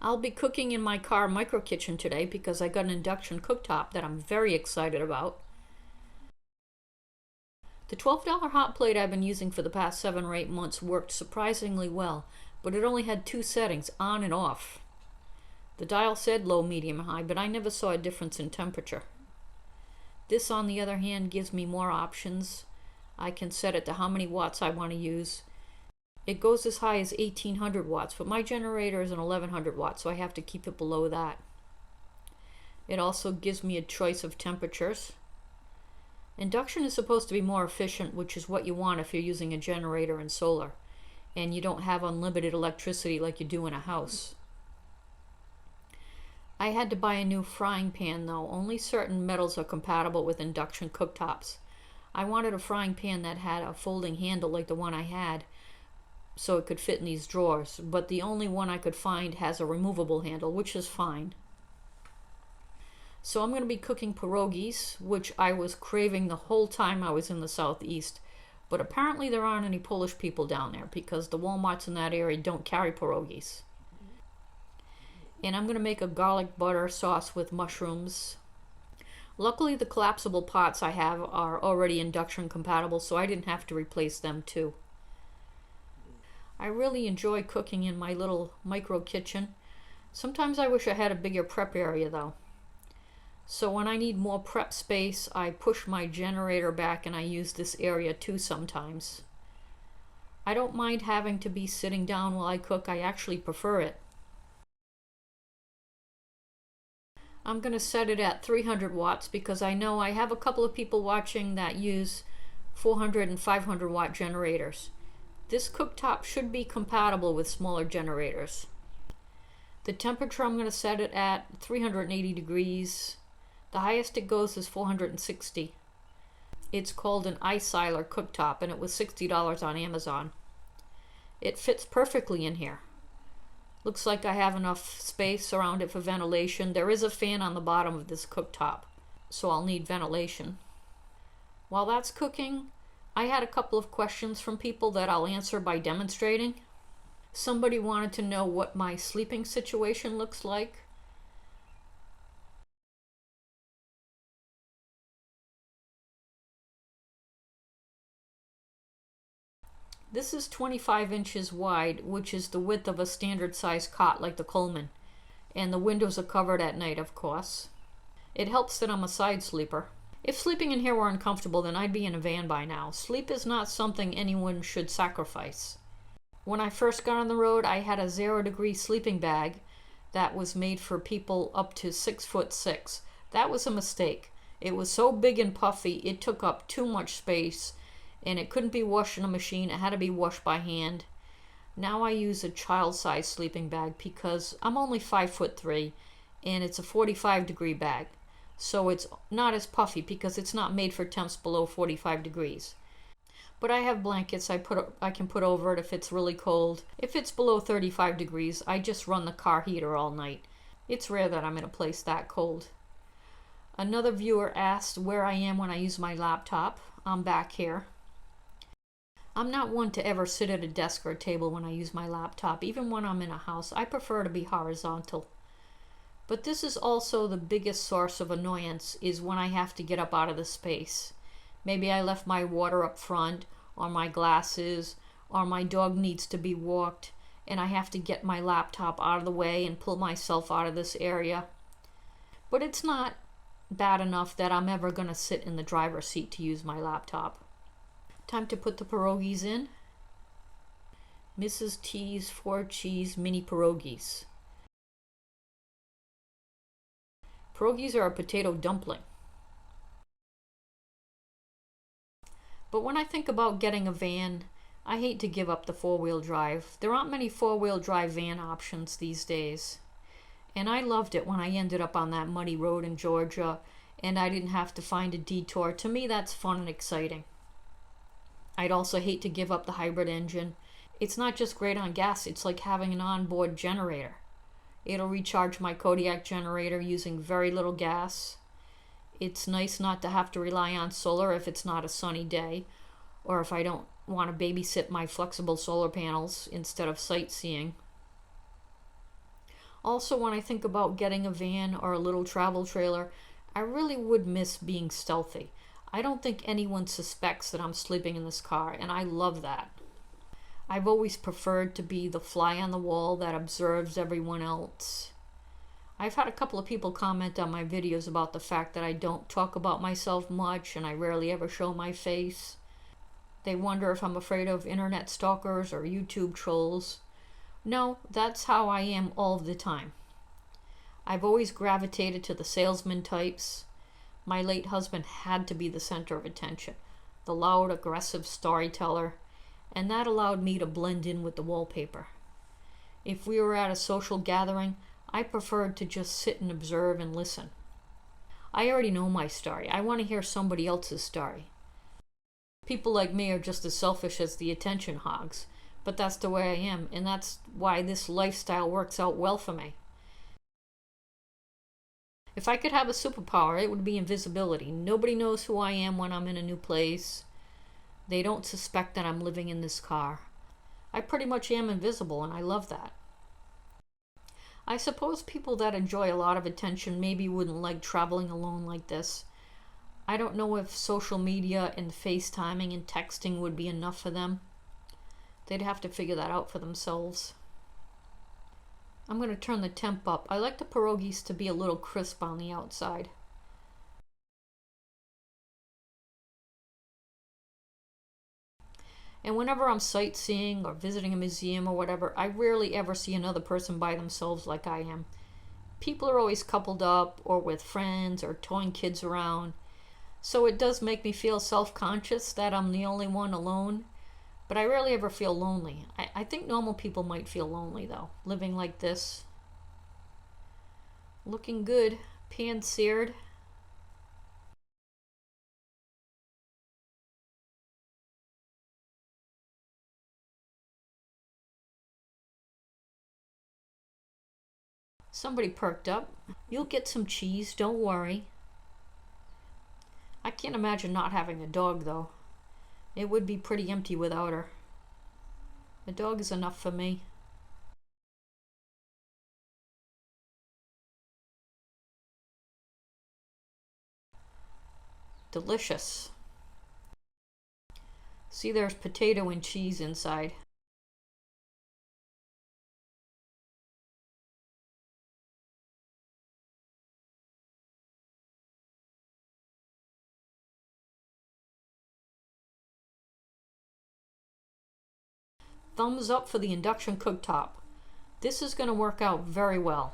I'll be cooking in my car micro kitchen today because I got an induction cooktop that I'm very excited about. The $12 hot plate I've been using for the past 7 or 8 months worked surprisingly well, but it only had 2 settings, on and off. The dial said low, medium, high, but I never saw a difference in temperature. This, on the other hand, gives me more options. I can set it to how many watts I want to use. It goes as high as 1800 watts, but my generator is an 1100 watts, so I have to keep it below that. It also gives me a choice of temperatures. Induction is supposed to be more efficient, which is what you want if you're using a generator and solar, and you don't have unlimited electricity like you do in a house. I had to buy a new frying pan though. Only certain metals are compatible with induction cooktops. I wanted a frying pan that had a folding handle like the one I had, so it could fit in these drawers, but the only one I could find has a removable handle, which is fine. So I'm going to be cooking pierogies, which I was craving the whole time I was in the southeast, but apparently there aren't any Polish people down there because the Walmarts in that area don't carry pierogies. And I'm going to make a garlic butter sauce with mushrooms. Luckily the collapsible pots I have are already induction compatible, so I didn't have to replace them too. I really enjoy cooking in my little micro kitchen. Sometimes I wish I had a bigger prep area though. So when I need more prep space, I push my generator back and I use this area too sometimes. I don't mind having to be sitting down while I cook. I actually prefer it. I'm going to set it at 300 watts because I know I have a couple of people watching that use 400 and 500 watt generators. This cooktop should be compatible with smaller generators. The temperature I'm going to set it at 380 degrees. The highest it goes is 460. It's called an iSiler cooktop and it was $60 on Amazon. It fits perfectly in here. Looks like I have enough space around it for ventilation. There is a fan on the bottom of this cooktop, so I'll need ventilation. While that's cooking, I had a couple of questions from people that I'll answer by demonstrating. Somebody wanted to know what my sleeping situation looks like. This is 25 inches wide, which is the width of a standard size cot like the Coleman. And the windows are covered at night, of course. It helps that I'm a side sleeper. If sleeping in here were uncomfortable, then I'd be in a van by now. Sleep is not something anyone should sacrifice. When I first got on the road, I had a 0-degree sleeping bag that was made for people up to 6'6". That was a mistake. It was so big and puffy, it took up too much space, and it couldn't be washed in a machine. It had to be washed by hand. Now I use a child-sized sleeping bag because I'm only 5'3", and it's a 45-degree bag. So it's not as puffy because it's not made for temps below 45 degrees. But I have blankets I can put over it if it's really cold. If it's below 35 degrees, I just run the car heater all night. It's rare that I'm in a place that cold. Another viewer asked where I am when I use my laptop. I'm back here. I'm not one to ever sit at a desk or a table when I use my laptop. Even when I'm in a house, I prefer to be horizontal. But this is also the biggest source of annoyance, is when I have to get up out of the space. Maybe I left my water up front, or my glasses, or my dog needs to be walked, and I have to get my laptop out of the way and pull myself out of this area. But it's not bad enough that I'm ever going to sit in the driver's seat to use my laptop. Time to put the pierogies in. Mrs. T's 4-cheese mini pierogies. Pierogies are a potato dumpling. But when I think about getting a van, I hate to give up the 4-wheel drive. There aren't many 4-wheel drive van options these days. And I loved it when I ended up on that muddy road in Georgia and I didn't have to find a detour. To me, that's fun and exciting. I'd also hate to give up the hybrid engine. It's not just great on gas, it's like having an onboard generator. It'll recharge my Kodiak generator using very little gas. It's nice not to have to rely on solar if it's not a sunny day, or if I don't want to babysit my flexible solar panels instead of sightseeing. Also, when I think about getting a van or a little travel trailer, I really would miss being stealthy. I don't think anyone suspects that I'm sleeping in this car, and I love that. I've always preferred to be the fly on the wall that observes everyone else. I've had a couple of people comment on my videos about the fact that I don't talk about myself much and I rarely ever show my face. They wonder if I'm afraid of internet stalkers or YouTube trolls. No, that's how I am all the time. I've always gravitated to the salesman types. My late husband had to be the center of attention, the loud, aggressive storyteller, and that allowed me to blend in with the wallpaper. If we were at a social gathering, I preferred to just sit and observe and listen. I already know my story. I want to hear somebody else's story. People like me are just as selfish as the attention hogs, but that's the way I am, and that's why this lifestyle works out well for me. If I could have a superpower, it would be invisibility. Nobody knows who I am when I'm in a new place. They don't suspect that I'm living in this car. I pretty much am invisible, and I love that. I suppose people that enjoy a lot of attention maybe wouldn't like traveling alone like this. I don't know if social media and FaceTiming and texting would be enough for them. They'd have to figure that out for themselves. I'm going to turn the temp up. I like the pierogies to be a little crisp on the outside. And whenever I'm sightseeing or visiting a museum or whatever, I rarely ever see another person by themselves like I am. People are always coupled up or with friends or towing kids around. So it does make me feel self-conscious that I'm the only one alone. But I rarely ever feel lonely. I think normal people might feel lonely though, living like this. Looking good, pan seared. Somebody perked up. You'll get some cheese, don't worry. I can't imagine not having a dog though. It would be pretty empty without her. A dog is enough for me. Delicious. See, there's potato and cheese inside. Thumbs up for the Induction cooktop. This is going to work out very well.